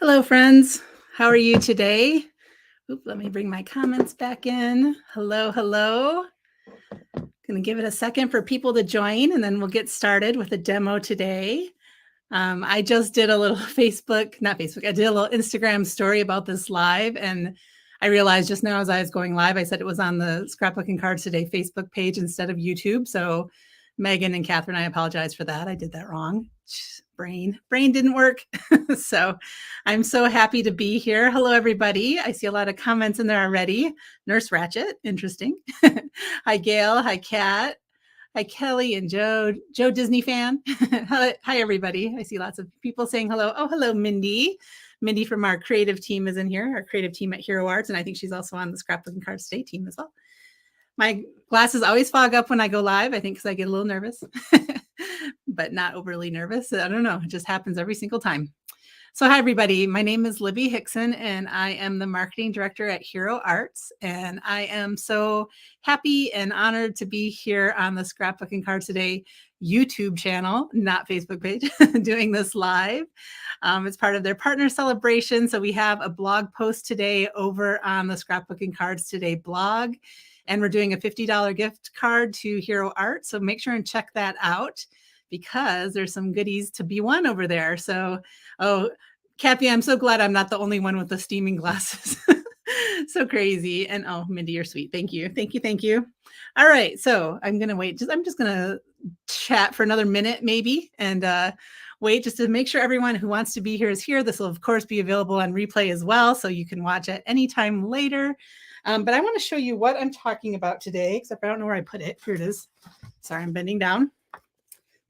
Hello, friends. How are you today? Let me bring my comments back in. Hello, hello. Going to give it a second for people to join, and then we'll get started with a demo today. I just did a little I did a little Instagram story about this live, and I realized just now as I was going live, I said it was on the Scrapbooking Cards Today Facebook page instead of YouTube. So Megan and Catherine, I apologize for that. I did that wrong. Brain didn't work. So I'm so happy to be here. Hello, everybody. I see a lot of comments in there already. Nurse Ratchet, interesting. Hi, Gail. Hi, Kat. Hi, Kelly and Joe Disney fan. Hi, everybody. I see lots of people saying hello. Oh, hello, Mindy. Mindy from our creative team is in here, our creative team at Hero Arts, and I think she's also on the Scrapbooking Cards Today team as well. My glasses always fog up when I go live, I think because I get a little nervous, but not overly nervous. I don't know. It just happens every single time. So hi, everybody. My name is Libby Hickson, and I am the marketing director at Hero Arts. And I am so happy and honored to be here on the Scrapbooking Cards Today YouTube channel, not Facebook page, doing this live. It's part of their partner celebration. So we have a blog post today over on the Scrapbooking Cards Today blog. And we're doing a $50 gift card to Hero Arts. So make sure and check that out because there's some goodies to be won over there. So, oh, Kathy, I'm so glad I'm not the only one with the steaming glasses. So crazy. And oh, Mindy, you're sweet. Thank you. Thank you. Thank you. All right. So I'm going to wait. I'm just going to chat for another minute maybe and wait just to make sure everyone who wants to be here is here. This will, of course, be available on replay as well. So you can watch it anytime later. But I want to show you what I'm talking about today, except I don't know where I put it. Here it is. Sorry, I'm bending down.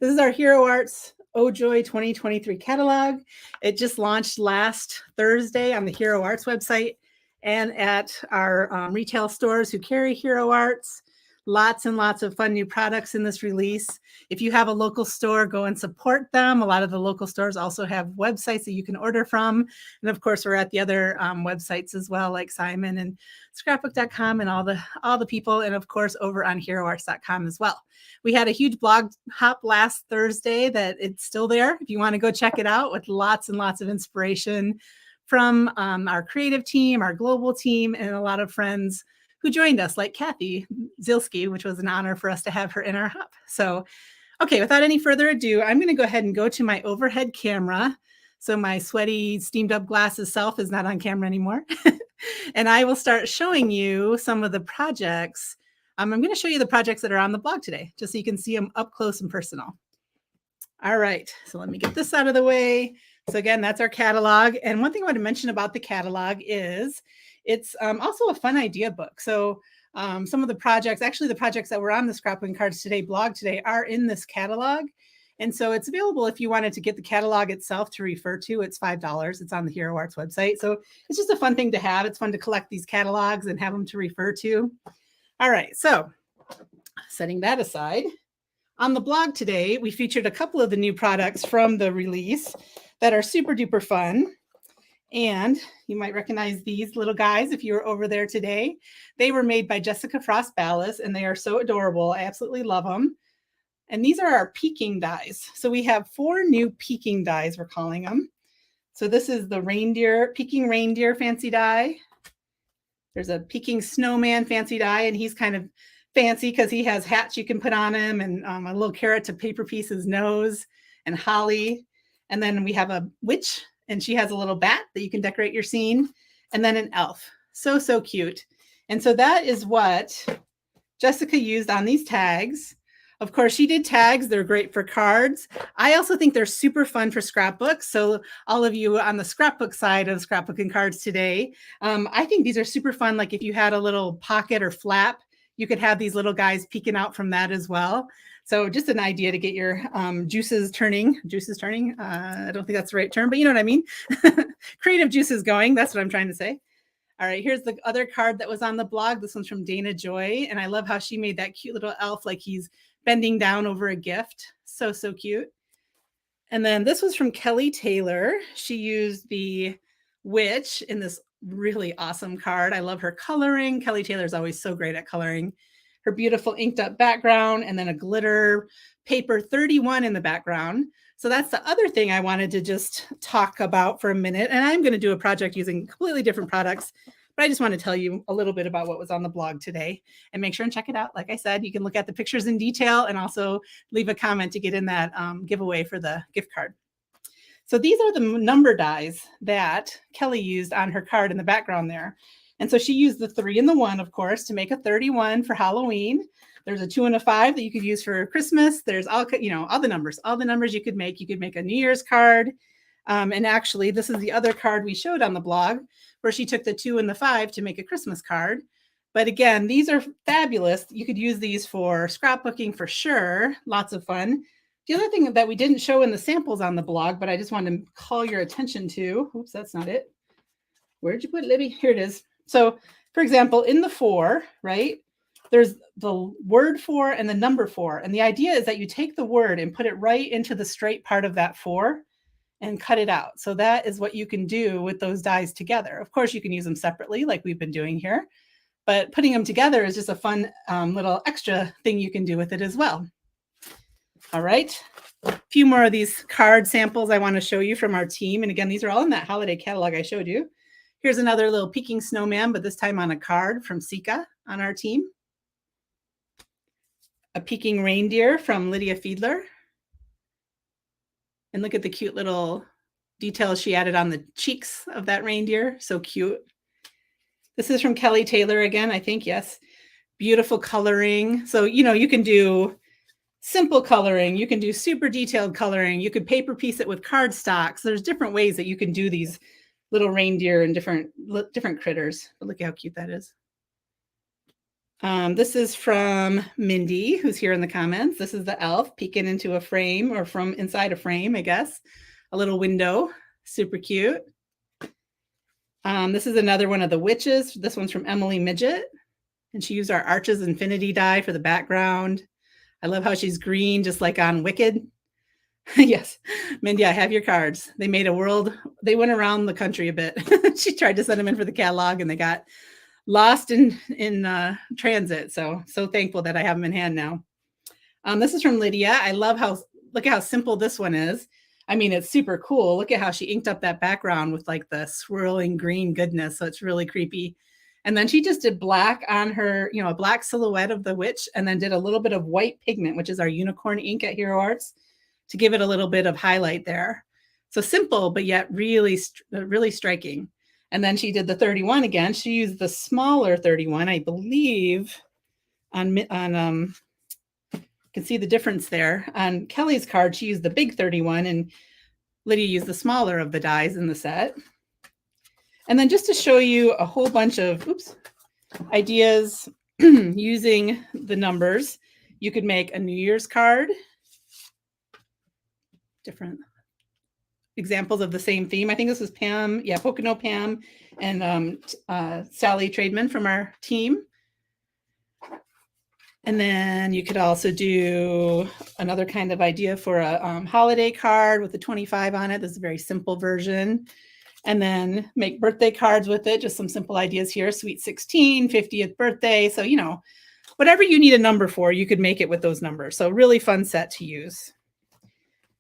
This is our Hero Arts Oh Joy 2023 catalog. It just launched last Thursday on the Hero Arts website and at our retail stores who carry Hero Arts. Lots and lots of fun new products in this release. If you have a local store, go and support them. A lot of the local stores also have websites that you can order from. And of course, we're at the other websites as well, like Simon and scrapbook.com and all the people. And of course, over on heroarts.com as well. We had a huge blog hop last Thursday that it's still there. If you want to go check it out with lots and lots of inspiration from our creative team, our global team, and a lot of friends who joined us, like Kathy Zilski, which was an honor for us to have her in our hub. So, okay, without any further ado, I'm going to go ahead and go to my overhead camera. So my sweaty, steamed up glasses self is not on camera anymore. And I will start showing you some of the projects. I'm going to show you the projects that are on the blog today, just so you can see them up close and personal. All right, so let me get this out of the way. So again, that's our catalog. And one thing I want to mention about the catalog is it's also a fun idea book. So some of the projects, actually the projects that were on the Scrapbooking Cards Today blog today are in this catalog. And so it's available if you wanted to get the catalog itself to refer to. It's $5. It's on the Hero Arts website. So it's just a fun thing to have. It's fun to collect these catalogs and have them to refer to. All right, so setting that aside, on the blog today, we featured a couple of the new products from the release that are super duper fun. And you might recognize these little guys if you were over there today. They were made by Jessica Frost Ballas, and they are so adorable. I absolutely love them. And these are our peaking dies. So we have 4 new peaking dies, we're calling them. So this is the peaking reindeer fancy die. There's a peaking snowman fancy die, and he's kind of fancy because he has hats you can put on him and a little carrot to paper piece his nose and holly. And then we have a witch, and she has a little bat that you can decorate your scene, and then an elf. So, so cute. And so that is what Jessica used on these tags. Of course, she did tags. They're great for cards. I also think they're super fun for scrapbooks. So all of you on the scrapbook side of Scrapbooking Cards Today, I think these are super fun. Like if you had a little pocket or flap, you could have these little guys peeking out from that as well. So just an idea to get your juices turning. I don't think that's the right term, but you know what I mean. Creative juices going. That's what I'm trying to say. All right, here's the other card that was on the blog. This one's from Dana Joy. And I love how she made that cute little elf like he's bending down over a gift. So, so cute. And then this was from Kelly Taylor. She used the witch in this really awesome card. I love her coloring. Kelly Taylor is always so great at coloring. Her beautiful inked up background and then a glitter paper 31 in the background. So that's the other thing I wanted to just talk about for a minute. And I'm going to do a project using completely different products, but I just want to tell you a little bit about what was on the blog today and make sure and check it out. Like I said, you can look at the pictures in detail and also leave a comment to get in that giveaway for the gift card. So these are the number dies that Kelly used on her card in the background there. And so she used the 3 and the 1, of course, to make a 31 for Halloween. There's a 2 and a 5 that you could use for Christmas. There's all the numbers you could make. You could make a New Year's card. And actually, this is the other card we showed on the blog where she took the 2 and the 5 to make a Christmas card. But again, these are fabulous. You could use these for scrapbooking for sure. Lots of fun. The other thing that we didn't show in the samples on the blog, but I just wanted to call your attention to, oops, that's not it. Where'd you put it, Libby? Here it is. So for example, in the 4, right, there's the word 4 and the number 4. And the idea is that you take the word and put it right into the straight part of that 4 and cut it out. So that is what you can do with those dies together. Of course, you can use them separately like we've been doing here, but putting them together is just a fun little extra thing you can do with it as well. All right, a few more of these card samples I want to show you from our team. And again, these are all in that holiday catalog I showed you. Here's another little peeking snowman, but this time on a card from Sika on our team. A peeking reindeer from Lydia Fiedler. And look at the cute little details she added on the cheeks of that reindeer. So cute. This is from Kelly Taylor again, I think, yes. Beautiful coloring. So, you can do simple coloring. You can do super detailed coloring. You could paper piece it with cardstock. So there's different ways that you can do these little reindeer and different critters. But look at how cute that is. This is from Mindy, who's here in the comments. This is the elf peeking into a frame, or from inside a frame, I guess. A little window, super cute. This is another one of the witches. This one's from Emily Midget. And she used our Arches Infinity die for the background. I love how she's green, just like on Wicked. Yes, Mindy, I have your cards. They made a world. They went around the country a bit. She tried to send them in for the catalog and they got lost in transit. So thankful that I have them in hand now. This is from Lydia. I love look at how simple this one is. I mean, it's super cool. Look at how she inked up that background with like the swirling green goodness. So it's really creepy. And then she just did black on her, a black silhouette of the witch, and then did a little bit of white pigment, which is our unicorn ink at Hero Arts, to give it a little bit of highlight there. So simple, but yet really striking. And then she did the 31 again. She used the smaller 31, I believe, you can see the difference there. On Kelly's card, she used the big 31, and Lydia used the smaller of the dies in the set. And then just to show you a whole bunch of ideas using the numbers, you could make a New Year's card. Different examples of the same theme. I think this was Pam, Pocono Pam, and Sally Trademan from our team. And then you could also do another kind of idea for a holiday card with the 25 on it. This is a very simple version. And then make birthday cards with it. Just some simple ideas here. Sweet 16, 50th birthday. So, whatever you need a number for, you could make it with those numbers. So really fun set to use.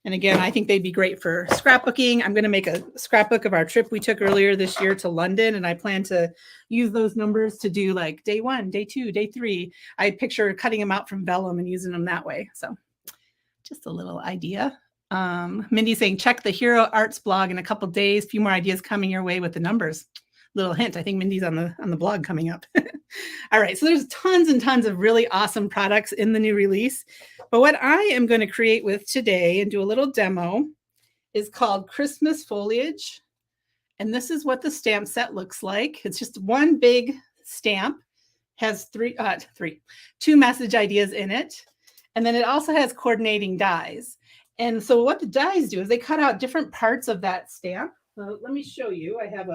And again, I think they'd be great for scrapbooking. I'm going to make a scrapbook of our trip we took earlier this year to London. And I plan to use those numbers to do like day 1, day 2, day 3. I picture cutting them out from vellum and using them that way. So just a little idea. Mindy saying, check the Hero Arts blog in a couple days. A few more ideas coming your way with the numbers. Little hint. I think Mindy's on the blog coming up. All right. So there's tons and tons of really awesome products in the new release. But what I am going to create with today and do a little demo is called Christmas Foliage. And this is what the stamp set looks like. It's just one big stamp, has two message ideas in it. And then it also has coordinating dies. And so what the dies do is they cut out different parts of that stamp. So let me show you. I have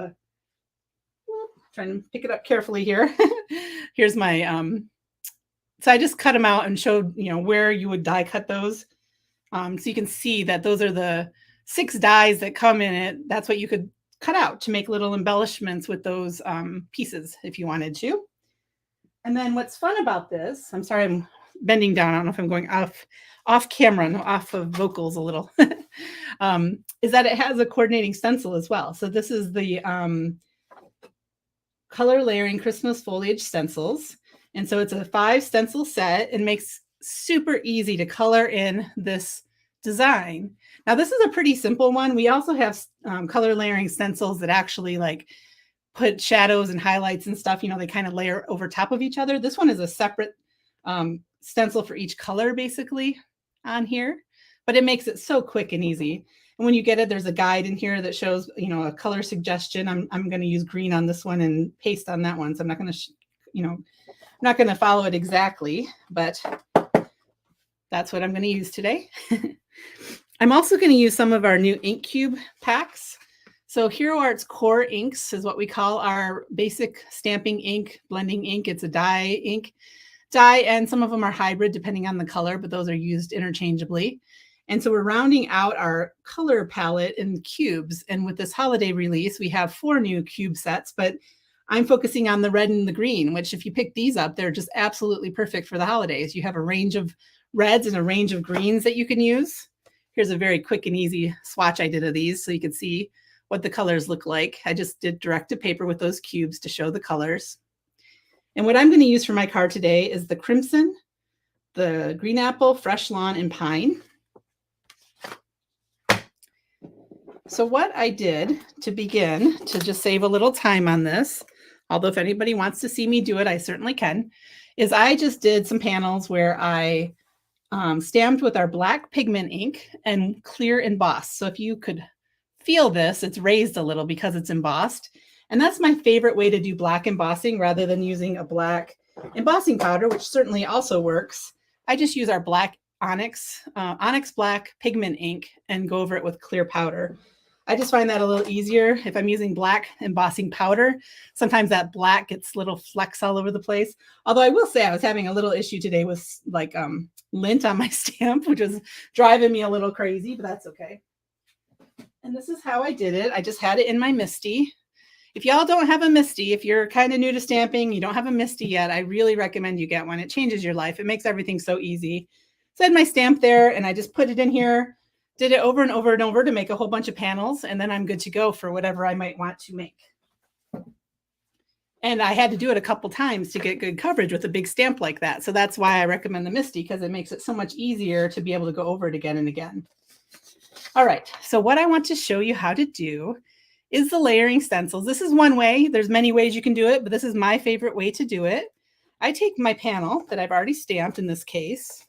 trying to pick it up carefully here. Here's my, so I just cut them out and showed, where you would die cut those. So you can see that those are the 6 dies that come in it. That's what you could cut out to make little embellishments with those pieces if you wanted to. And then what's fun about this, I'm sorry, I'm bending down. I don't know if I'm going off camera, no, off of vocals a little, is that it has a coordinating stencil as well. So this is the color layering Christmas foliage stencils. And so it's a 5 stencil set and makes super easy to color in this design. Now this is a pretty simple one. We also have color layering stencils that actually like put shadows and highlights and stuff, you know, they kind of layer over top of each other. This one is a separate stencil for each color basically on here, but it makes it so quick and easy. And when you get it, there's a guide in here that shows, you know, a color suggestion. I'm going to use green on this one and paste on that one. So I'm not going to, you know, I'm not going to follow it exactly, but that's what I'm going to use today. I'm also going to use some of our new ink cube packs. So Hero Art's Core Inks is what we call our basic stamping ink, blending ink. It's a dye ink. Dye, and some of them are hybrid depending on the color, but those are used interchangeably. And so we're rounding out our color palette in cubes. And with this holiday release, we have 4 new cube sets, but I'm focusing on the red and the green, which if you pick these up, they're just absolutely perfect for the holidays. You have a range of reds and a range of greens that you can use. Here's a very quick and easy swatch I did of these so you can see what the colors look like. I just did direct to paper with those cubes to show the colors. And what I'm going to use for my card today is the crimson, the green apple, fresh lawn, and pine. So what I did to begin, to just save a little time on this, although if anybody wants to see me do it, I certainly can, is I just did some panels where I stamped with our black pigment ink and clear embossed. So if you could feel this, it's raised a little because it's embossed. And that's my favorite way to do black embossing rather than using a black embossing powder, which certainly also works. I just use our black onyx black pigment ink and go over it with clear powder. I just find that a little easier. If I'm using black embossing powder, sometimes that black gets little flecks all over the place. Although I will say I was having a little issue today with like lint on my stamp, which is driving me a little crazy, but that's okay. And this is how I did it. I just had it in my MISTI. If y'all don't have a MISTI, if you're kind of new to stamping, you don't have a MISTI yet, I really recommend you get one. It changes your life. It makes everything so easy. So I had my stamp there and I just put it in here, did it over and over and over to make a whole bunch of panels, and then I'm good to go for whatever I might want to make. And I had to do it a couple times to get good coverage with a big stamp like that. So that's why I recommend the MISTI, because it makes it so much easier to be able to go over it again and again. All right, so what I want to show you how to do is the layering stencils. This is one way. There's many ways you can do it, but this is my favorite way to do it. I take my panel that I've already stamped in this case,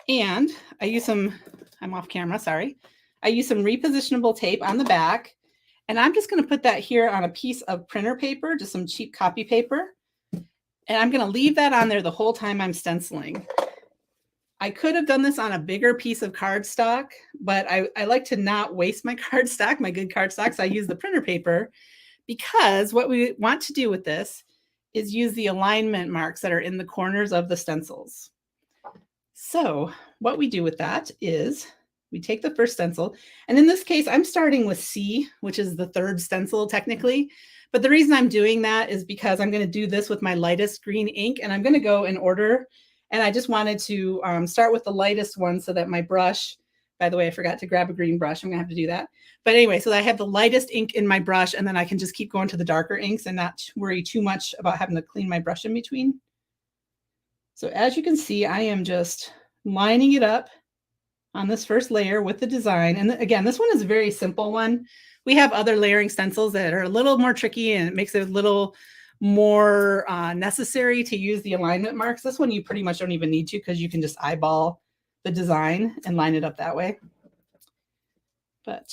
and I use some, I'm off camera, sorry. I use some repositionable tape on the back, and I'm just going to put that here on a piece of printer paper, just some cheap copy paper, and I'm going to leave that on there the whole time I'm stenciling. I could have done this on a bigger piece of cardstock, but I like to not waste my cardstock, my good cardstock, so I use the printer paper, because what we want to do with this is use the alignment marks that are in the corners of the stencils. So what we do with that is we take the first stencil, and in this case, I'm starting with C, which is the 3rd stencil technically. But the reason I'm doing that is because I'm going to do this with my lightest green ink, and I'm going to go in order. And I just wanted to start with the lightest one so that my brush, by the way, I forgot to grab a green brush. I'm going to have to do that. But anyway, so I have the lightest ink in my brush, and then I can just keep going to the darker inks and not worry too much about having to clean my brush in between. So as you can see, I am just lining it up on this first layer with the design. And again, this one is a very simple one. We have other layering stencils that are a little more tricky, and it makes it a little more necessary to use the alignment marks. This one you pretty much don't even need to, because you can just eyeball the design and line it up that way. But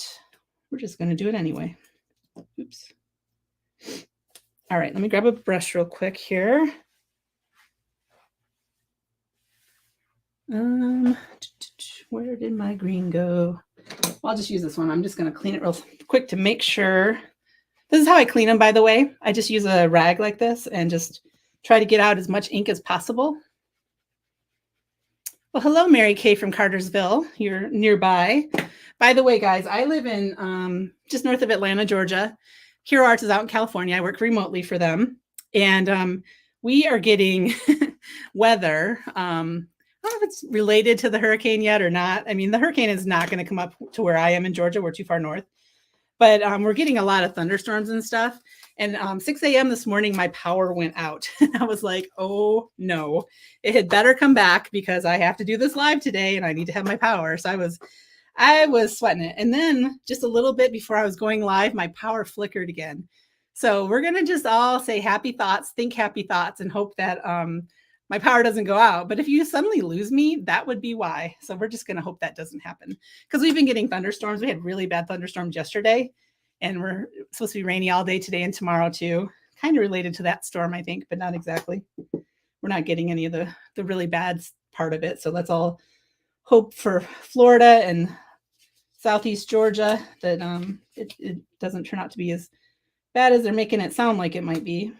we're just going to do it anyway. Oops. All right, let me grab a brush real quick here. Where did my green go? Well, I'll just use this one. I'm just going to clean it real quick to make sure. This is how I clean them, by the way. I just use a rag like this and just try to get out as much ink as possible. Well, hello, Mary Kay from Cartersville. You're nearby. By the way, guys, I live in just north of Atlanta, Georgia. Hero Arts is out in California. I work remotely for them. And we are getting weather. I don't know if it's related to the hurricane yet or not. I mean, the hurricane is not going to come up to where I am in Georgia. We're too far north. But we're getting a lot of thunderstorms and stuff. And 6 a.m. this morning, my power went out. I was like, oh no, it had better come back because I have to do this live today and I need to have my power. So I was sweating it. And then just a little bit before I was going live, my power flickered again. So we're going to just all say happy thoughts, think happy thoughts, and hope that my power doesn't go out. But if you suddenly lose me, that would be why. So we're just going to hope that doesn't happen, because we've been getting thunderstorms. We had really bad thunderstorms yesterday, and we're supposed to be rainy all day today and tomorrow too. Kind of related to that storm, I think, but not exactly. We're not getting any of the really bad part of it. So let's all hope for Florida and Southeast Georgia that it doesn't turn out to be as bad as they're making it sound like it might be.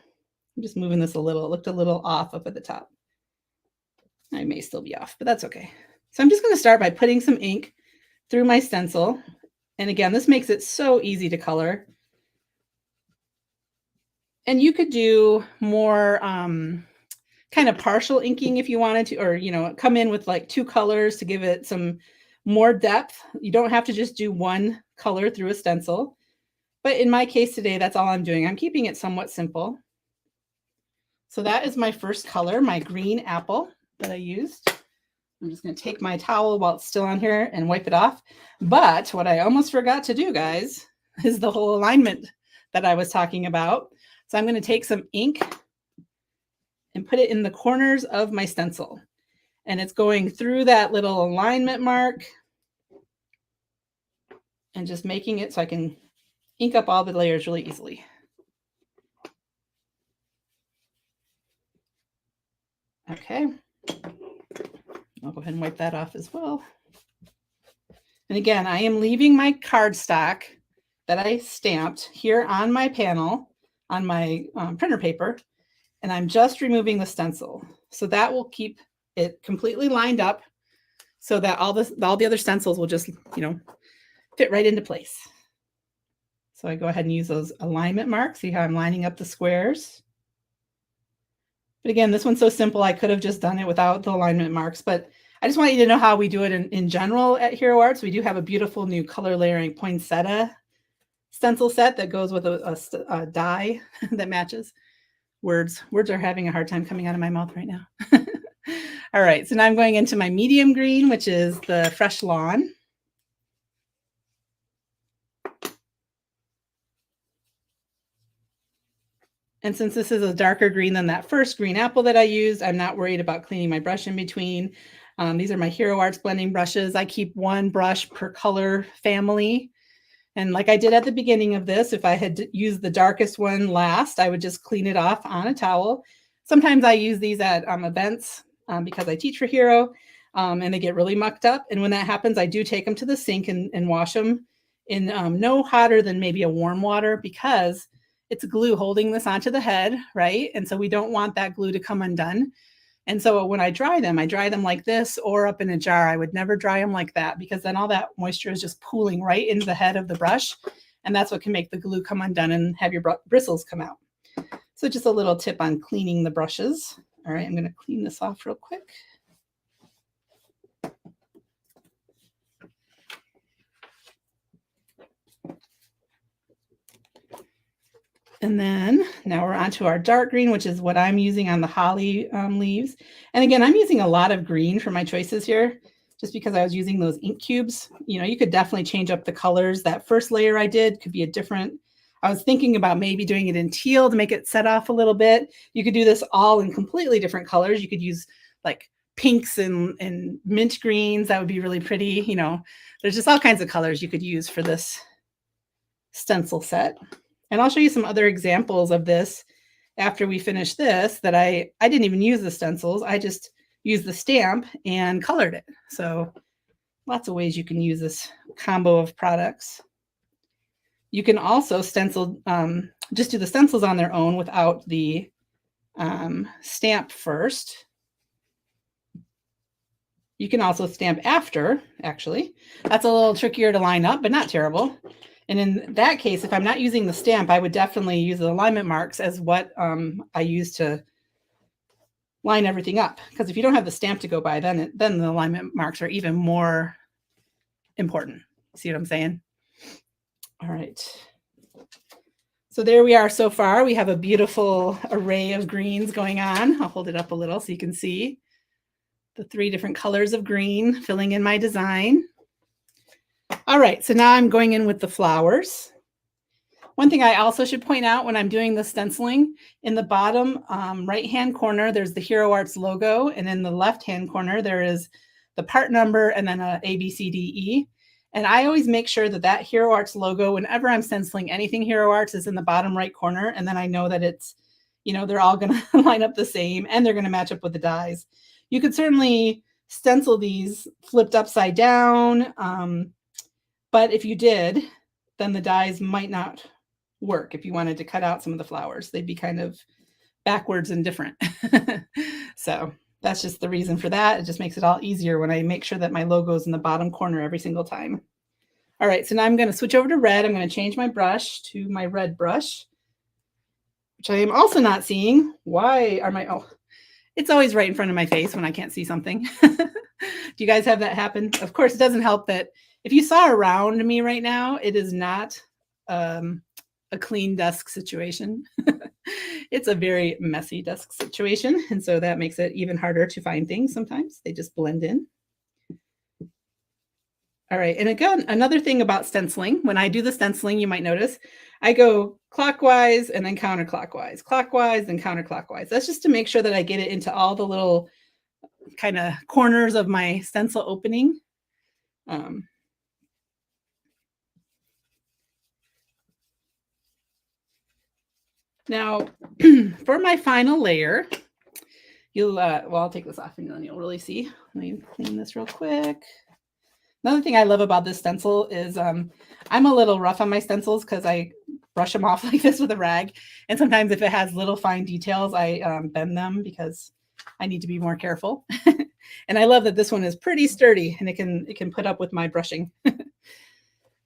I'm just moving this a little. It looked a little off up at the top. I may still be off, but that's okay. So I'm just going to start by putting some ink through my stencil. And again, this makes it so easy to color. And you could do more kind of partial inking if you wanted to, or, you know, come in with like 2 colors to give it some more depth. You don't have to just do one color through a stencil. But in my case today, that's all I'm doing. I'm keeping it somewhat simple. So that is my first color, my green apple that I used. I'm just going to take my towel while it's still on here and wipe it off. But what I almost forgot to do, guys, is the whole alignment that I was talking about. So I'm going to take some ink and put it in the corners of my stencil. And it's going through that little alignment mark and just making it so I can ink up all the layers really easily. Okay. I'll go ahead and wipe that off as well. And again, I am leaving my cardstock that I stamped here on my panel, on my printer paper, and I'm just removing the stencil. So that will keep it completely lined up so that all the other stencils will just, you know, fit right into place. So I go ahead and use those alignment marks. See how I'm lining up the squares? But again, this one's so simple, I could have just done it without the alignment marks, but I just want you to know how we do it in general at Hero Arts. We do have a beautiful new color layering poinsettia stencil set that goes with a die that matches. Words are having a hard time coming out of my mouth right now. All right, so now I'm going into my medium green, which is the Fresh Lawn. And since this is a darker green than that first green apple that I used, I'm not worried about cleaning my brush in between. These are my Hero Arts blending brushes. I keep 1 brush per color family. And like I did at the beginning of this, if I had used the darkest one last, I would just clean it off on a towel. Sometimes I use these at events because I teach for Hero, and they get really mucked up. And when that happens, I do take them to the sink and wash them in no hotter than maybe a warm water, because it's glue holding this onto the head, right? And so we don't want that glue to come undone. And so when I dry them like this or up in a jar. I would never dry them like that, because then all that moisture is just pooling right into the head of the brush. And that's what can make the glue come undone and have your bristles come out. So just a little tip on cleaning the brushes. All right, I'm going to clean this off real quick. And then now we're on to our dark green, which is what I'm using on the holly leaves. And again, I'm using a lot of green for my choices here, just because I was using those ink cubes. You know, you could definitely change up the colors. That first layer I did could be a different. I was thinking about maybe doing it in teal to make it set off a little bit. You could do this all in completely different colors. You could use like pinks and mint greens. That would be really pretty. You know, there's just all kinds of colors you could use for this stencil set. And I'll show you some other examples of this after we finish this, that I didn't even use the stencils. I just used the stamp and colored it. So lots of ways you can use this combo of products. You can also stencil, just do the stencils on their own without the stamp first. You can also stamp after, actually. That's a little trickier to line up, but not terrible. And in that case, if I'm not using the stamp, I would definitely use the alignment marks as what I use to line everything up. Because if you don't have the stamp to go by, then the alignment marks are even more important. See what I'm saying? All right. So there we are so far. We have a beautiful array of greens going on. I'll hold it up a little so you can see the 3 different colors of green filling in my design. All right, so now I'm going in with the flowers. One thing I also should point out when I'm doing the stenciling, in the bottom right-hand corner, there's the Hero Arts logo, and in the left-hand corner, there is the part number and then a B, C, D, E. And I always make sure that that Hero Arts logo, whenever I'm stenciling anything Hero Arts, is in the bottom right corner. And then I know that it's, you know, they're all going to line up the same and they're going to match up with the dies. You could certainly stencil these flipped upside down. But if you did, then the dies might not work if you wanted to cut out some of the flowers. They'd be kind of backwards and different. So that's just the reason for that. It just makes it all easier when I make sure that my logo is in the bottom corner every single time. All right, so now I'm going to switch over to red. I'm going to change my brush to my red brush, which I am also not seeing. Why are my, oh, it's always right in front of my face when I can't see something. Do you guys have that happen? Of course, it doesn't help that if you saw around me right now, it is not a clean desk situation. It's a very messy desk situation. And so that makes it even harder to find things sometimes. They just blend in. All right. And again, another thing about stenciling, when I do the stenciling, you might notice I go clockwise and then counterclockwise, clockwise and counterclockwise. That's just to make sure that I get it into all the little kind of corners of my stencil opening. Now, for my final layer, you'll, well, I'll take this off and then you'll really see. Let me clean this real quick. Another thing I love about this stencil is I'm a little rough on my stencils because I brush them off like this with a rag. And sometimes if it has little fine details, I bend them because I need to be more careful. And I love that this one is pretty sturdy and it can put up with my brushing.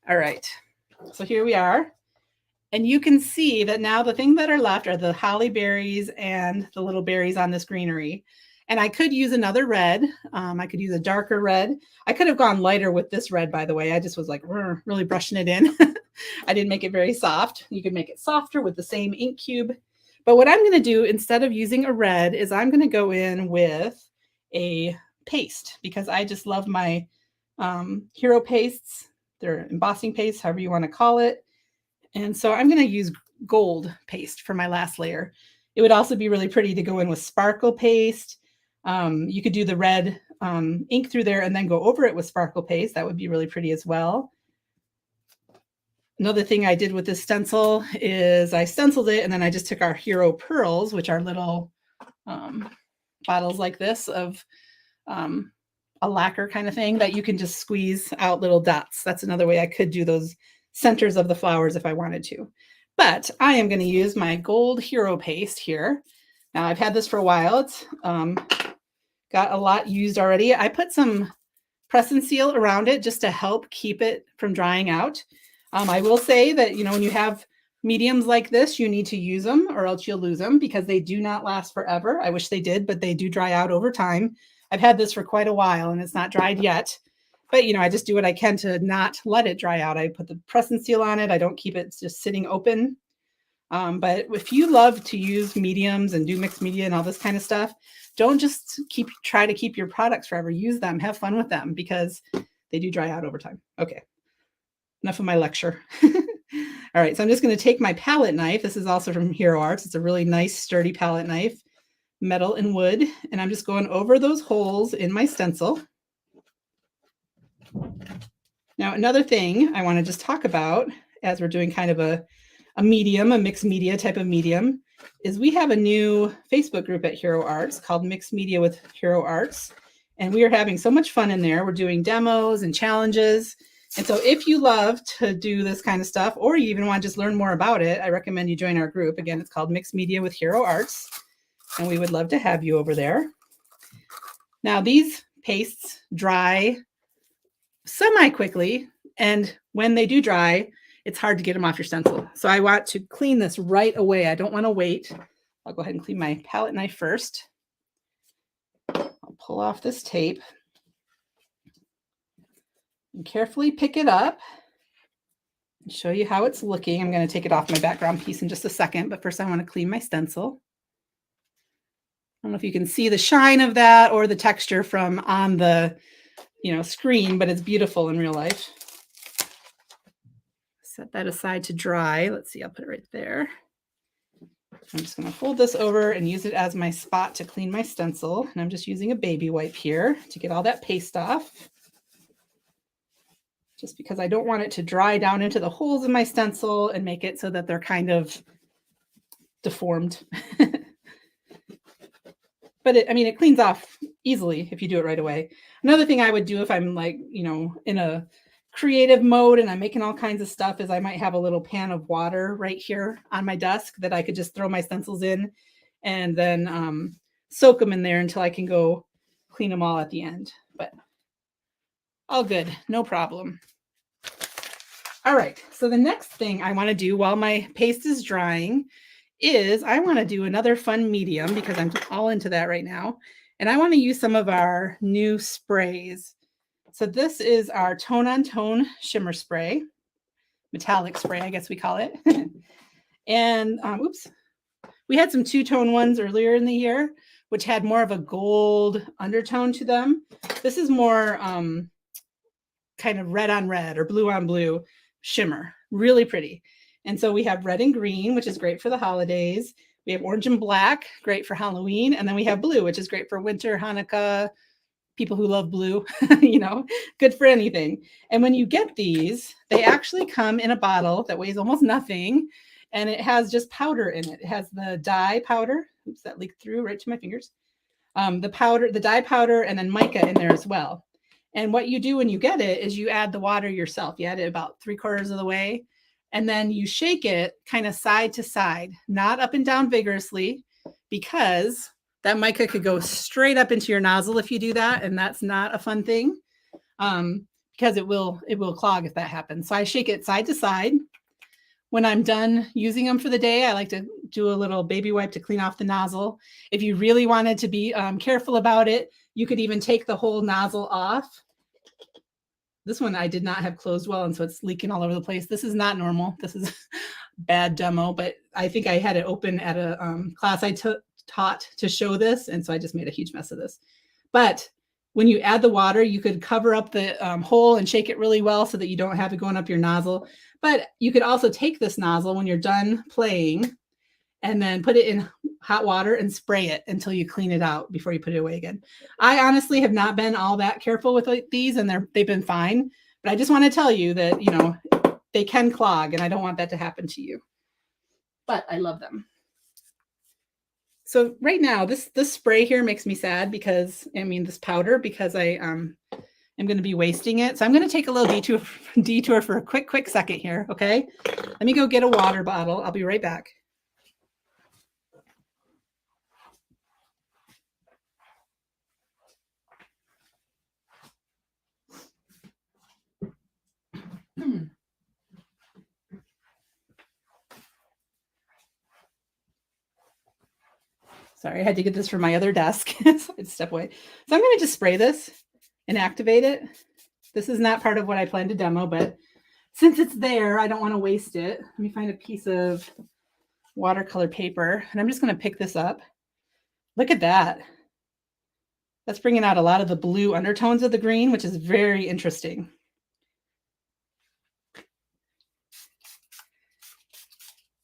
All right, so here we are. And you can see that now the things that are left are the holly berries and the little berries on this greenery. And I could use another red. I could use a darker red. I could have gone lighter with this red, by the way. I just was like really brushing it in. I didn't make it very soft. You could make it softer with the same ink cube. But what I'm going to do instead of using a red is I'm going to go in with a paste because I just love my hero pastes. They're embossing paste, however you want to call it. And so I'm going to use gold paste for my last layer. It would also be really pretty to go in with sparkle paste. You could do the red ink through there and then go over it with sparkle paste. That would be really pretty as well. Another thing I did with this stencil is I stenciled it and then I just took our hero pearls, which are little bottles like this of a lacquer kind of thing that you can just squeeze out little dots. That's another way I could do those centers of the flowers if I wanted to. But I am going to use my gold hero paste here. Now I've had this for a while. It's got a lot used already. I put some press and seal around it just to help keep it from drying out. I will say that, you know, when you have mediums like this, you need to use them or else you'll lose them because they do not last forever. I wish they did, but they do dry out over time. I've had this for quite a while and it's not dried yet. But, you know, I just do what I can to not let it dry out. I put the press and seal on it. I don't keep it just sitting open. But if you love to use mediums and do mixed media and all this kind of stuff, don't just try to keep your products forever. Use them. Have fun with them because they do dry out over time. Okay. Enough of my lecture. All right. So I'm just going to take my palette knife. This is also from Hero Arts. It's a really nice, sturdy palette knife, metal and wood. And I'm just going over those holes in my stencil. Now, another thing I want to just talk about as we're doing kind of a medium, a mixed media type of medium, is we have a new Facebook group at Hero Arts called Mixed Media with Hero Arts. And we are having so much fun in there. We're doing demos and challenges. And so if you love to do this kind of stuff, or you even want to just learn more about it, I recommend you join our group. Again, it's called Mixed Media with Hero Arts. And we would love to have you over there. Now, these pastes dry semi-quickly, and when they do dry, it's hard to get them off your stencil. So I want to clean this right away. I don't want to wait. I'll go ahead and clean my palette knife first. I'll pull off this tape and carefully pick it up and show you how it's looking. I'm going to take it off my background piece in just a second, but first I want to clean my stencil. I don't know if you can see the shine of that or the texture from on the screen, but it's beautiful in real life. Set that aside to dry. Let's see, I'll put it right there. I'm just going to fold this over and use it as my spot to clean my stencil. And I'm just using a baby wipe here to get all that paste off. Just because I don't want it to dry down into the holes in my stencil and make it so that they're kind of deformed. But it cleans off easily if you do it right away. Another thing I would do if I'm like, in a creative mode and I'm making all kinds of stuff is I might have a little pan of water right here on my desk that I could just throw my stencils in and then soak them in there until I can go clean them all at the end. But all good, no problem. All right, so the next thing I want to do while my paste is drying is I want to do another fun medium because I'm all into that right now. And I want to use some of our new sprays. So this is our Tone on Tone shimmer spray, metallic spray, I guess we call it. And we had some two-tone ones earlier in the year, which had more of a gold undertone to them. This is more kind of red on red or blue on blue shimmer, really pretty. And so we have red and green, which is great for the holidays. We have orange and black, great for Halloween. And then we have blue, which is great for winter, Hanukkah, people who love blue, good for anything. And when you get these, they actually come in a bottle that weighs almost nothing. And it has just powder in it. It has the dye powder. Oops, that leaked through right to my fingers. The dye powder, and then mica in there as well. And what you do when you get it is you add the water yourself. You add it about 3/4 of the way. And then you shake it kind of side to side, not up and down vigorously, because that mica could go straight up into your nozzle if you do that. And that's not a fun thing because it will clog if that happens. So I shake it side to side. When I'm done using them for the day, I like to do a little baby wipe to clean off the nozzle. If you really wanted to be careful about it, you could even take the whole nozzle off. This one I did not have closed well, and so it's leaking all over the place. This is not normal. This is bad demo, but I think I had it open at a class I taught to show this, and so I just made a huge mess of this. But when you add the water, you could cover up the hole and shake it really well so that you don't have it going up your nozzle. But you could also take this nozzle when you're done playing and then put it in hot water and spray it until you clean it out before you put it away again. I honestly have not been all that careful with these, and they've been fine. But I just want to tell you that, they can clog, and I don't want that to happen to you. But I love them. So right now, this spray here makes me sad because, this powder, because I am going to be wasting it. So I'm going to take a little detour for a quick second here, okay? Let me go get a water bottle. I'll be right back. Sorry, I had to get this from my other desk. So I'd step away. So I'm going to just spray this and activate it. This is not part of what I plan to demo, but since it's there, I don't want to waste it. Let me find a piece of watercolor paper, and I'm just going to pick this up. Look at that. That's bringing out a lot of the blue undertones of the green, which is very interesting.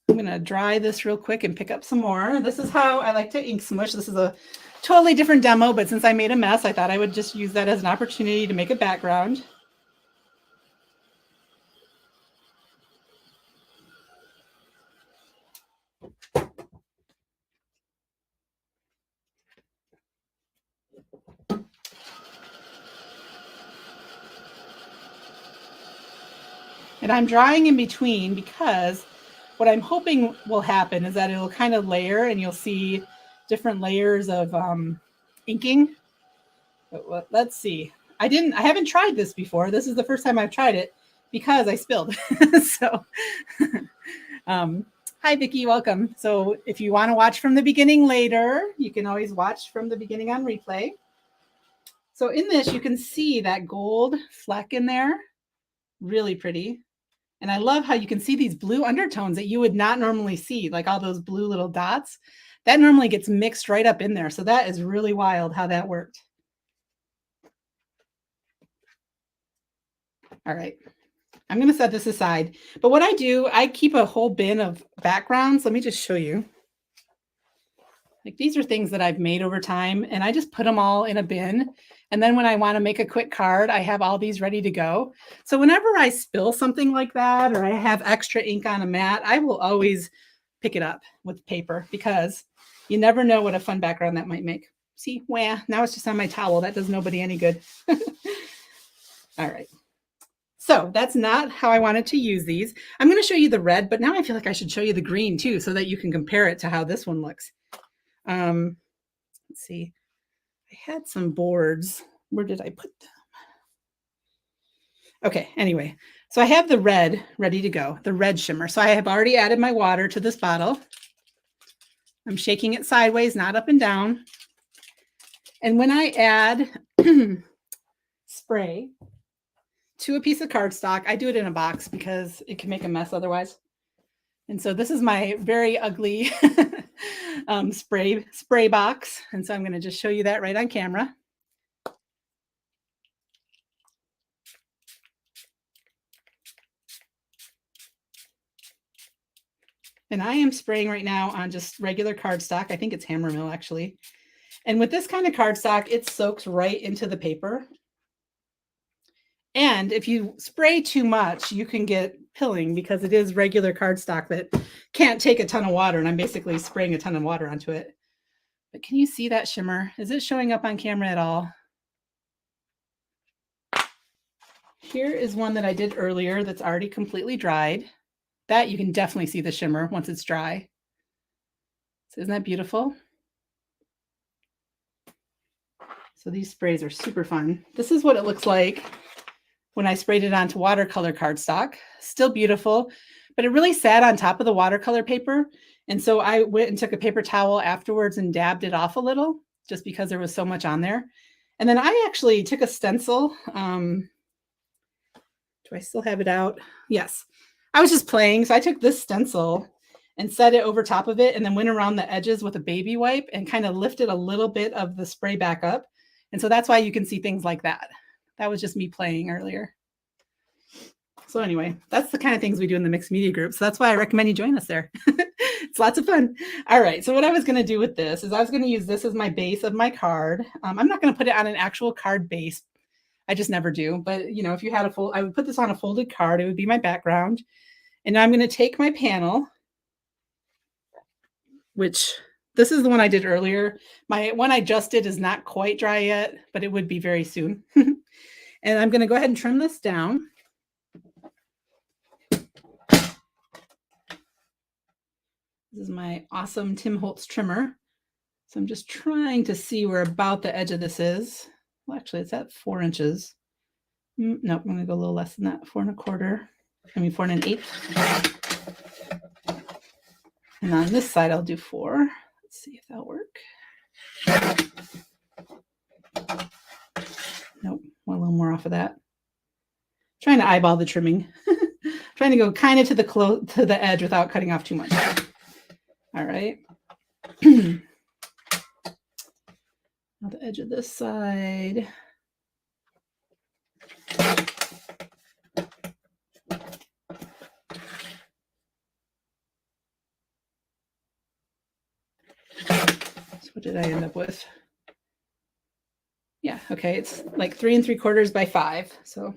I'm going to dry this real quick and pick up some more. This is how I like to ink smush. This is a totally different demo, but since I made a mess, I thought I would just use that as an opportunity to make a background. And I'm drying in between because what I'm hoping will happen is that it'll kind of layer and you'll see different layers of inking. But let's see. I haven't tried this before. This is the first time I've tried it because I spilled. So Hi, Vicki, welcome. So if you want to watch from the beginning later, you can always watch from the beginning on replay. So in this, you can see that gold fleck in there, really pretty. And I love how you can see these blue undertones that you would not normally see, like all those blue little dots. That normally gets mixed right up in there. So that is really wild how that worked. All right. I'm going to set this aside. But what I do, I keep a whole bin of backgrounds. Let me just show you. Like these are things that I've made over time, and I just put them all in a bin. And then when I want to make a quick card, I have all these ready to go. So whenever I spill something like that, or I have extra ink on a mat, I will always pick it up with paper because you never know what a fun background that might make. See, wah, now it's just on my towel. That does nobody any good. All right. So that's not how I wanted to use these. I'm going to show you the red, but now I feel like I should show you the green too, so that you can compare it to how this one looks. Let's see. I had some boards. Where did I put them? Okay, anyway. So I have the red ready to go, the red shimmer. So I have already added my water to this bottle. I'm shaking it sideways, not up and down. And when I add spray to a piece of cardstock, I do it in a box because it can make a mess otherwise. And so this is my very ugly spray box. And so I'm going to just show you that right on camera. And I am spraying right now on just regular cardstock. I think it's Hammermill actually. And with this kind of cardstock, it soaks right into the paper. And if you spray too much, you can get pilling because it is regular cardstock that can't take a ton of water. And I'm basically spraying a ton of water onto it. But can you see that shimmer? Is it showing up on camera at all? Here is one that I did earlier that's already completely dried. That you can definitely see the shimmer once it's dry. So isn't that beautiful? So these sprays are super fun. This is what it looks like when I sprayed it onto watercolor cardstock. Still beautiful, but it really sat on top of the watercolor paper. And so I went and took a paper towel afterwards and dabbed it off a little just because there was so much on there. And then I actually took a stencil. Do I still have it out? Yes. I was just playing. So I took this stencil and set it over top of it and then went around the edges with a baby wipe and kind of lifted a little bit of the spray back up. And so that's why you can see things like that. That was just me playing earlier. So anyway, that's the kind of things we do in the mixed media group. So that's why I recommend you join us there. It's lots of fun. All right. So what I was going to do with this is I was going to use this as my base of my card. I'm not going to put it on an actual card base. I just never do. But, you know, if you had I would put this on a folded card. It would be my background. And now I'm going to take my panel, which this is the one I did earlier. My one I just did is not quite dry yet, but it would be very soon. And I'm going to go ahead and trim this down. This is my awesome Tim Holtz trimmer. So I'm just trying to see where about the edge of this is. Well, actually, it's at 4 inches. No, I'm going to go a little less than that, 4 1/4. I mean, 4 1/8. And on this side, I'll do 4. Let's see if that'll work. Nope, want a little more off of that. Trying to eyeball the trimming. Trying to go kind of to the edge without cutting off too much. All right. Now the edge of this side. So what did I end up with? Yeah, okay, it's like 3 3/4 by 5. So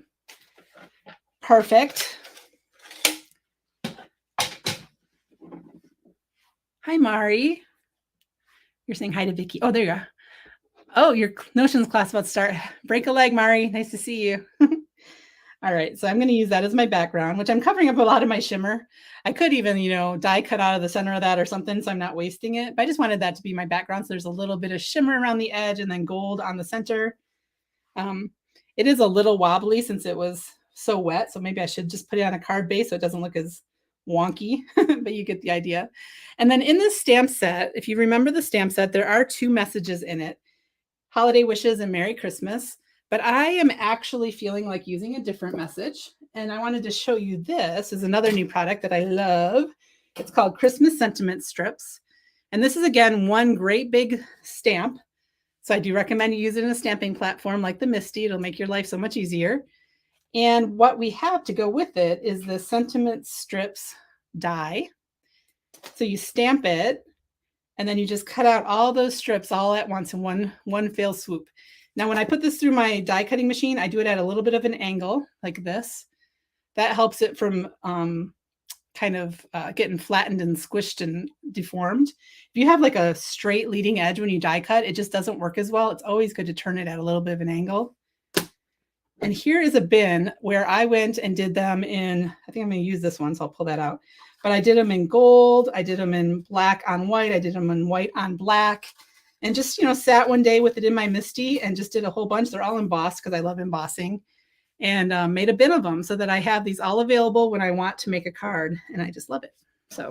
perfect. Hi, Mari. You're saying hi to Vicki. Oh, there you go. Oh, your notions class about to start. Break a leg, Mari. Nice to see you. All right, so I'm going to use that as my background, which I'm covering up a lot of my shimmer. I could even, die cut out of the center of that or something, so I'm not wasting it. But I just wanted that to be my background. So there's a little bit of shimmer around the edge and then gold on the center. It is a little wobbly since it was so wet. So maybe I should just put it on a card base so it doesn't look as wonky. but you get the idea. And then in this stamp set, if you remember the stamp set, there are 2 messages in it, holiday wishes and Merry Christmas. But I am actually feeling like using a different message. And I wanted to show you this is another new product that I love. It's called Christmas Sentiment Strips. And this is, again, one great big stamp. So I do recommend you use it in a stamping platform like the Misty. It'll make your life so much easier. And what we have to go with it is the Sentiment Strips die. So you stamp it, and then you just cut out all those strips all at once in one fell swoop. Now, when I put this through my die cutting machine, I do it at a little bit of an angle like this. That helps it from kind of getting flattened and squished and deformed. If you have like a straight leading edge when you die cut, it just doesn't work as well. It's always good to turn it at a little bit of an angle. And here is a bin where I went and did them in, I think I'm going to use this one, so I'll pull that out. But I did them in gold. I did them in black on white. I did them in white on black. And just, sat one day with it in my Misty and just did a whole bunch. They're all embossed because I love embossing. And made a bin of them so that I have these all available when I want to make a card. And I just love it. So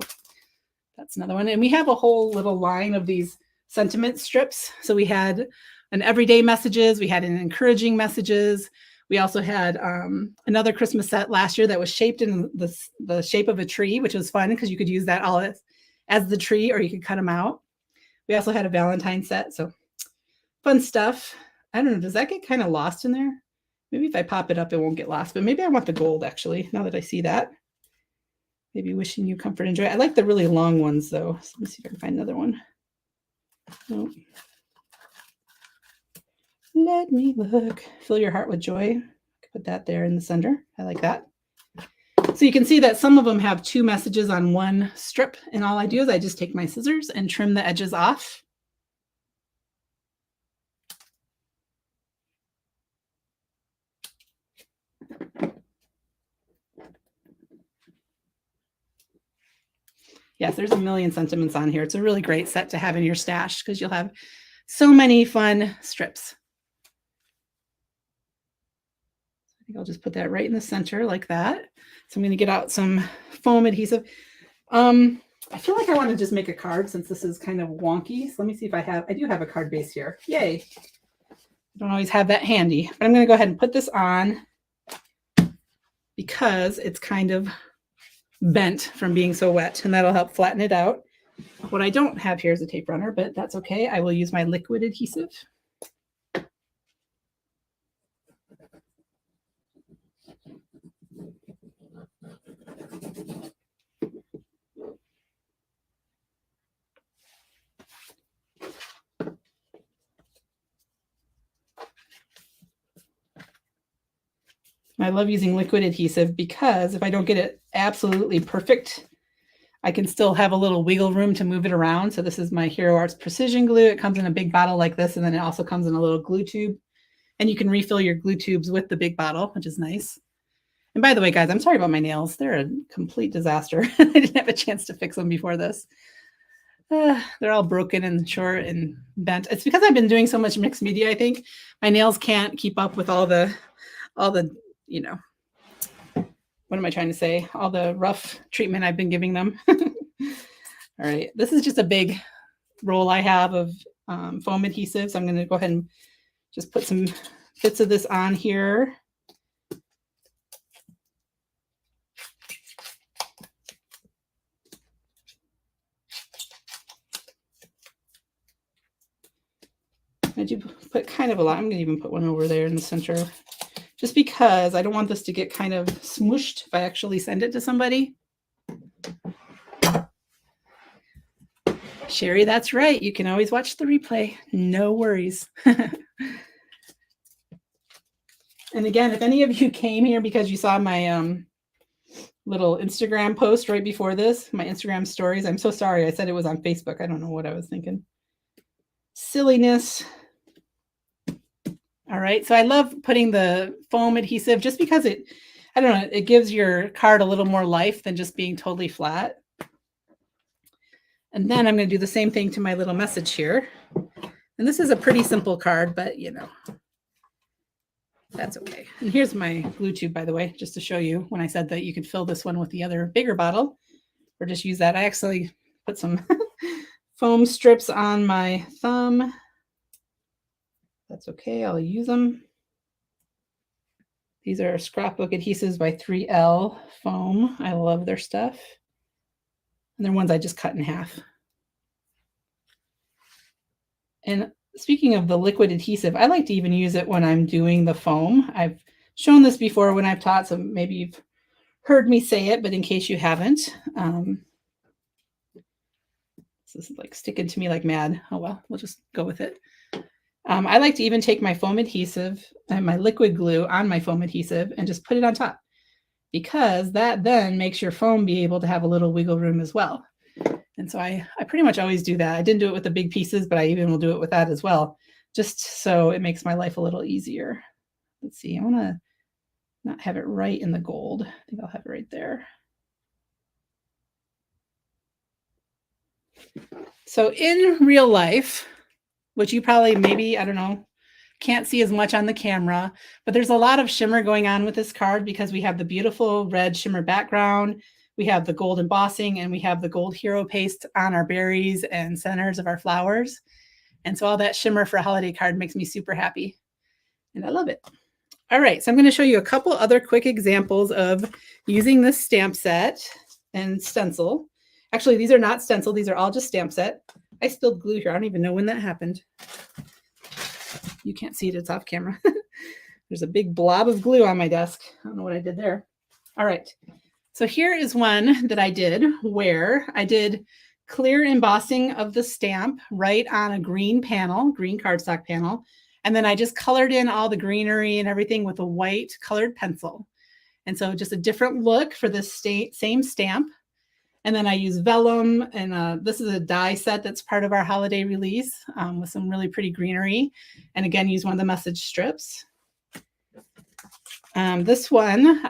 that's another one. And we have a whole little line of these sentiment strips. So we had an everyday messages. We had an encouraging messages. We also had another Christmas set last year that was shaped in the shape of a tree, which was fun because you could use that all as the tree, or you could cut them out. We also had a Valentine set. So fun stuff. I don't know. Does that get kind of lost in there? Maybe if I pop it up, it won't get lost. But maybe I want the gold, actually, now that I see that. Maybe wishing you comfort and joy. I like the really long ones, though. So let me see if I can find another one. Nope. Let me look. Fill your heart with joy. Put that there in the center. I like that. So you can see that some of them have 2 messages on one strip. And all I do is I just take my scissors and trim the edges off. Yes, there's a million sentiments on here. It's a really great set to have in your stash because you'll have so many fun strips. I think I'll just put that right in the center like that. So I'm going to get out some foam adhesive. I feel like I want to just make a card since this is kind of wonky. So let me see if I do have a card base here. Yay. I don't always have that handy, but I'm going to go ahead and put this on because it's kind of bent from being so wet, and that'll help flatten it out. What I don't have here is a tape runner, but that's okay. I will use my liquid adhesive. I love using liquid adhesive because if I don't get it absolutely perfect, I can still have a little wiggle room to move it around. So this is my Hero Arts Precision Glue. It comes in a big bottle like this, and then it also comes in a little glue tube. And you can refill your glue tubes with the big bottle, which is nice. And by the way, guys, I'm sorry about my nails. They're a complete disaster. I didn't have a chance to fix them before this. They're all broken and short and bent. It's because I've been doing so much mixed media, I think. My nails can't keep up with all the what am I trying to say? All the rough treatment I've been giving them. All right. This is just a big roll I have of foam adhesive. So I'm going to go ahead and just put some bits of this on here. I do put kind of a lot. I'm going to even put one over there in the center, just because I don't want this to get kind of smooshed if I actually send it to somebody. Sherry, that's right. You can always watch the replay. No worries. And again, if any of you came here because you saw my little Instagram post right before this, my Instagram stories, I'm so sorry. I said it was on Facebook. I don't know what I was thinking. Silliness. All right. So I love putting the foam adhesive just because it gives your card a little more life than just being totally flat. And then I'm going to do the same thing to my little message here. And this is a pretty simple card, but that's okay. And here's my glue tube, by the way, just to show you when I said that you could fill this one with the other bigger bottle, or just use that. I actually put some foam strips on my thumb. That's okay, I'll use them. These are scrapbook adhesives by 3L Foam. I love their stuff. And they're ones I just cut in half. And speaking of the liquid adhesive, I like to even use it when I'm doing the foam. I've shown this before when I've taught, so maybe you've heard me say it, but in case you haven't, this is like sticking to me like mad. Oh well, we'll just go with it. I like to even take my foam adhesive and my liquid glue on my foam adhesive and just put it on top, because that then makes your foam be able to have a little wiggle room as well. And so I pretty much always do that. I didn't do it with the big pieces, but I even will do it with that as well, just so it makes my life a little easier. Let's see, I want to not have it right in the gold. I think I'll have it right there. So in real life, which you probably maybe, I don't know, can't see as much on the camera, but there's a lot of shimmer going on with this card because we have the beautiful red shimmer background, we have the gold embossing, and we have the gold hero paste on our berries and centers of our flowers. And so all that shimmer for a holiday card makes me super happy, and I love it. All right, so I'm going to show you a couple other quick examples of using this stamp set and stencil. Actually, these are not stencil, these are all just stamp set. I spilled glue here. I don't even know when that happened. You can't see it, it's off camera. There's a big blob of glue on my desk. I don't know what I did there. All right, so here is one that I did where I did clear embossing of the stamp right on a green panel, green cardstock panel. And then I just colored in all the greenery and everything with a white colored pencil. And so just a different look for this same stamp. And then I use vellum, and this is a die set that's part of our holiday release with some really pretty greenery. And again, use one of the message strips. This one,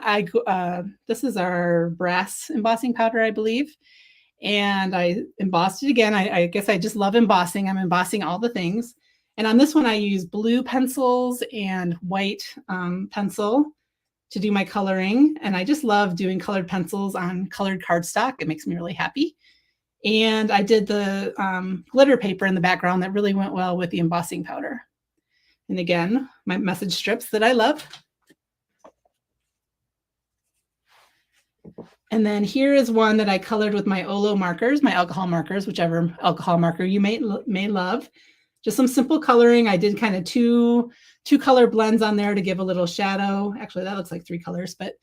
this is our brass embossing powder, I believe. And I embossed it again. I guess I just love embossing. I'm embossing all the things. And on this one, I use blue pencils and white pencil to do my coloring. And I just love doing colored pencils on colored cardstock. It makes me really happy. And I did the glitter paper in the background that really went well with the embossing powder. And again, my message strips that I love. And then here is one that I colored with my Olo markers, my alcohol markers, whichever alcohol marker you may love. Just some simple coloring. I did kind of two color blends on there to give a little shadow. Actually, that looks like 3 colors, but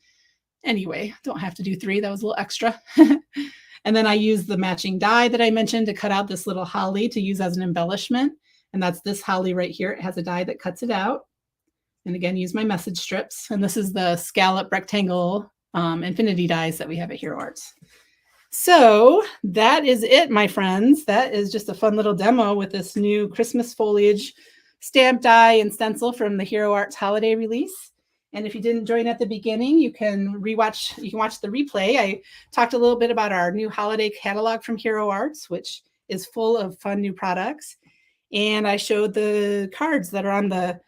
anyway, don't have to do 3. That was a little extra. And then I used the matching die that I mentioned to cut out this little holly to use as an embellishment. And that's this holly right here. It has a die that cuts it out. And again, use my message strips. And this is the scallop rectangle infinity dies that we have at Hero Arts. So that is it, my friends. That is just a fun little demo with this new Christmas foliage stamp die and stencil from the Hero Arts holiday release. And if you didn't join at the beginning, you can watch the replay. I talked a little bit about our new holiday catalog from Hero Arts, which is full of fun new products. And I showed the cards that are on the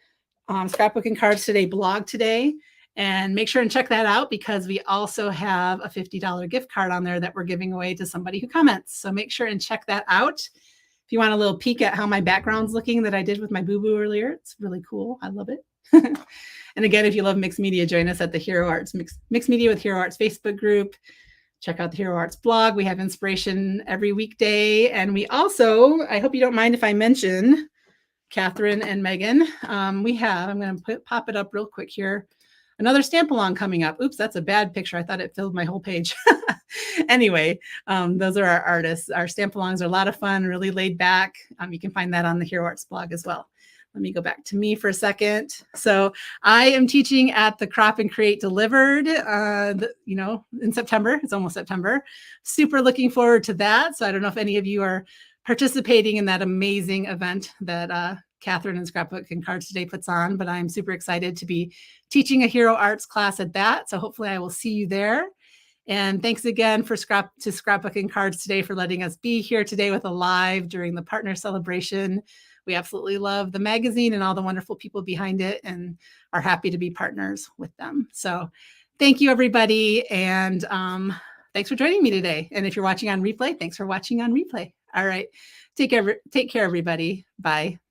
Scrapbooking Cards Today blog today. And make sure and check that out because we also have a $50 gift card on there that we're giving away to somebody who comments. So make sure and check that out. If you want a little peek at how my background's looking that I did with my boo-boo earlier, it's really cool. I love it. And again, if you love mixed media, join us at the Hero Arts Mixed Media with Hero Arts Facebook group. Check out the Hero Arts blog. We have inspiration every weekday. And we also, I hope you don't mind if I mention Catherine and Megan. I'm going to pop it up real quick here. Another stamp along coming up. Oops, that's a bad picture. I thought it filled my whole page. Anyway, those are our artists. Our stamp alongs are a lot of fun, really laid back. You can find that on the Hero Arts blog as well. Let me go back to me for a second. So I am teaching at the Crop and Create Delivered, in September. It's almost September. Super looking forward to that. So I don't know if any of you are participating in that amazing event that Catherine and Scrapbooking Cards Today puts on, but I'm super excited to be teaching a Hero Arts class at that. So hopefully I will see you there. And thanks again to Scrapbooking Cards Today for letting us be here today with a live during the partner celebration. We absolutely love the magazine and all the wonderful people behind it and are happy to be partners with them. So thank you, everybody. And thanks for joining me today. And if you're watching on replay, thanks for watching on replay. All right. Take care, everybody. Bye.